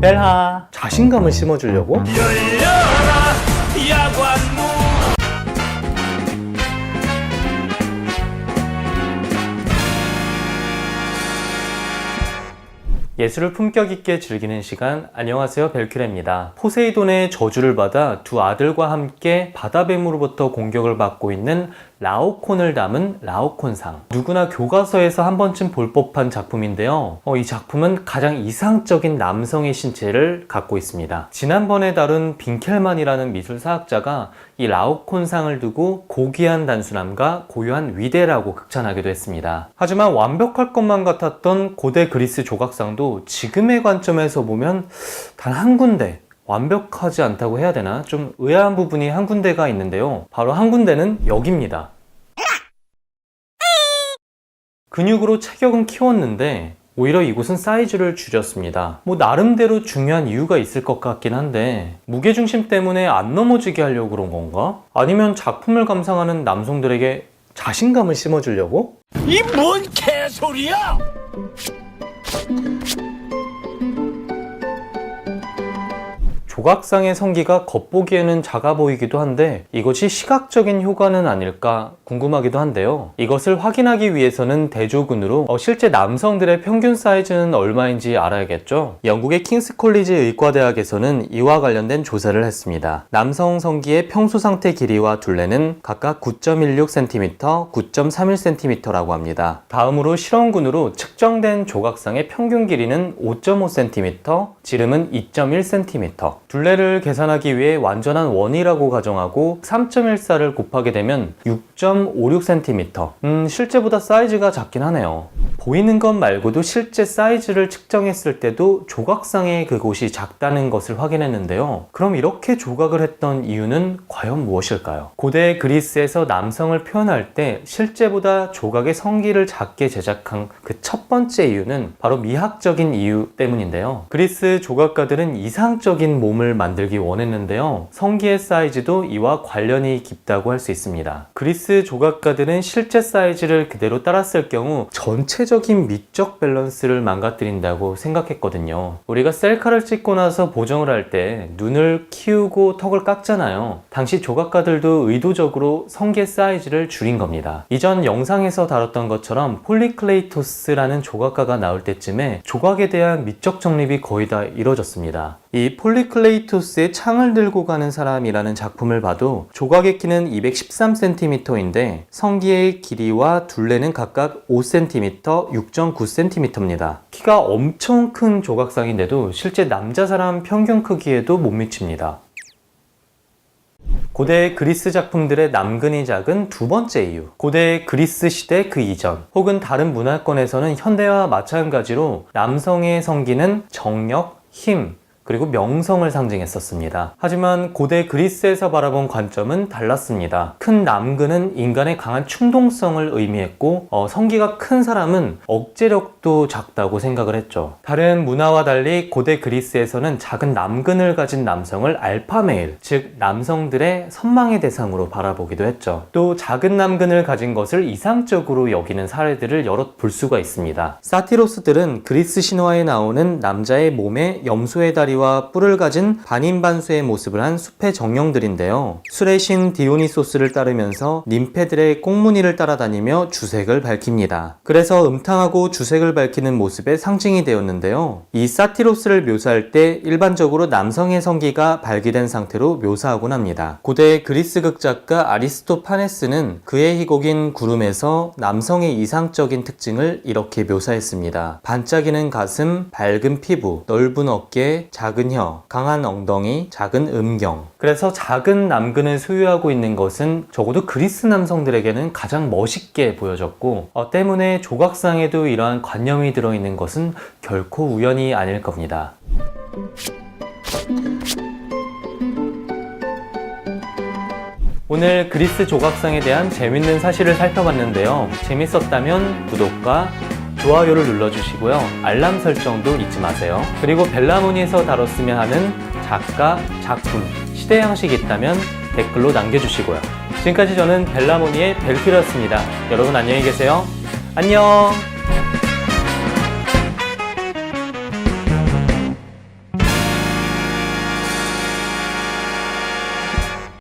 벨하. 자신감을 심어주려고? 열려라 야관문. 예술을 품격 있게 즐기는 시간. 안녕하세요, 벨큐레입니다. 포세이돈의 저주를 받아 두 아들과 함께 바다뱀으로부터 공격을 받고 있는 라오콘을 담은 라오콘상. 누구나 교과서에서 한 번쯤 볼 법한 작품인데요. 이 작품은 가장 이상적인 남성의 신체를 갖고 있습니다. 지난번에 다룬 빈켈만이라는 미술사학자가 이 라오콘상을 두고 고귀한 단순함과 고유한 위대라고 극찬하기도 했습니다. 하지만 완벽할 것만 같았던 고대 그리스 조각상도 지금의 관점에서 보면 단 한 군데 완벽하지 않다고 해야 되나? 좀 의아한 부분이 한 군데가 있는데요. 바로 한 군데는 여기입니다. 근육으로 체격은 키웠는데 오히려 이곳은 사이즈를 줄였습니다. 나름대로 중요한 이유가 있을 것 같긴 한데 무게중심 때문에 안 넘어지게 하려고 그런 건가? 아니면 작품을 감상하는 남성들에게 자신감을 심어주려고? 이 뭔 개소리야? 조각상의 성기가 겉보기에는 작아 보이기도 한데 이것이 시각적인 효과는 아닐까 궁금하기도 한데요. 이것을 확인하기 위해서는 대조군으로 실제 남성들의 평균 사이즈는 얼마인지 알아야겠죠. 영국의 킹스 콜리지 의과대학에서는 이와 관련된 조사를 했습니다. 남성 성기의 평소 상태 길이와 둘레는 각각 9.16cm, 9.31cm라고 합니다. 다음으로 실험군으로 측정된 조각상의 평균 길이는 5.5cm, 지름은 2.1cm. 둘레를 계산하기 위해 완전한 원이라고 가정하고 3.14를 곱하게 되면 6.56cm. 실제보다 사이즈가 작긴 하네요. 보이는 것 말고도 실제 사이즈를 측정했을 때도 조각상의 그곳이 작다는 것을 확인했는데요. 그럼 이렇게 조각을 했던 이유는 과연 무엇일까요? 고대 그리스에서 남성을 표현할 때 실제보다 조각의 성기를 작게 제작한 그 첫 번째 이유는 바로 미학적인 이유 때문인데요. 그리스 조각가들은 이상적인 몸을 만들기 원했는데요. 성기의 사이즈도 이와 관련이 깊다고 할 수 있습니다. 그리스 조각가들은 실제 사이즈를 그대로 따랐을 경우 전체적인 미적 밸런스를 망가뜨린다고 생각했거든요. 우리가 셀카를 찍고 나서 보정을 할 때 눈을 키우고 턱을 깎잖아요. 당시 조각가들도 의도적으로 성기의 사이즈를 줄인 겁니다. 이전 영상에서 다뤘던 것처럼 폴리클레이토스라는 조각가가 나올 때쯤에 조각에 대한 미적 정립이 거의 다 이루어졌습니다. 이 폴리클레이토스의 창을 들고 가는 사람이라는 작품을 봐도 조각의 키는 213cm인데 성기의 길이와 둘레는 각각 5cm, 6.9cm입니다. 키가 엄청 큰 조각상인데도 실제 남자 사람 평균 크기에도 못 미칩니다. 고대 그리스 작품들의 남근이 작은 두 번째 이유. 고대 그리스 시대 그 이전 혹은 다른 문화권에서는 현대와 마찬가지로 남성의 성기는 정력, 힘, 그리고 명성을 상징했었습니다. 하지만 고대 그리스에서 바라본 관점은 달랐습니다. 큰 남근은 인간의 강한 충동성을 의미했고 성기가 큰 사람은 억제력도 작다고 생각을 했죠. 다른 문화와 달리 고대 그리스에서는 작은 남근을 가진 남성을 알파메일, 즉 남성들의 선망의 대상으로 바라보기도 했죠. 또 작은 남근을 가진 것을 이상적으로 여기는 사례들을 여럿 볼 수가 있습니다. 사티로스들은 그리스 신화에 나오는 남자의 몸에 염소의 다리와 뿔을 가진 반인반수의 모습을 한 숲의 정령들인데요. 술의 신 디오니소스를 따르면서 ним페들의 꽁무니를 따라다니며 주색을 밝힙니다. 그래서 음탕하고 주색을 밝히는 모습의 상징이 되었는데요. 이 사티로스를 묘사할 때 일반적으로 남성의 성기가 발기된 상태로 묘사하곤 합니다. 고대 그리스 극작가 아리스토파네스는 그의 희곡인 구름에서 남성의 이상적인 특징을 이렇게 묘사했습니다. 반짝이는 가슴, 밝은 피부, 넓은 어깨, 작은 혀, 강한 엉덩이, 작은 음경. 그래서 작은 남근을 소유하고 있는 것은 적어도 그리스 남성들에게는 가장 멋있게 보여졌고 때문에 조각상에도 이러한 관념이 들어있는 것은 결코 우연이 아닐 겁니다. 오늘 그리스 조각상에 대한 재밌는 사실을 살펴봤는데요. 재밌었다면 구독과 좋아요를 눌러주시고요. 알람 설정도 잊지 마세요. 그리고 벨라모니에서 다뤘으면 하는 작가, 작품, 시대 양식이 있다면 댓글로 남겨주시고요. 지금까지 저는 벨라모니의 벨큐였습니다. 여러분 안녕히 계세요. 안녕!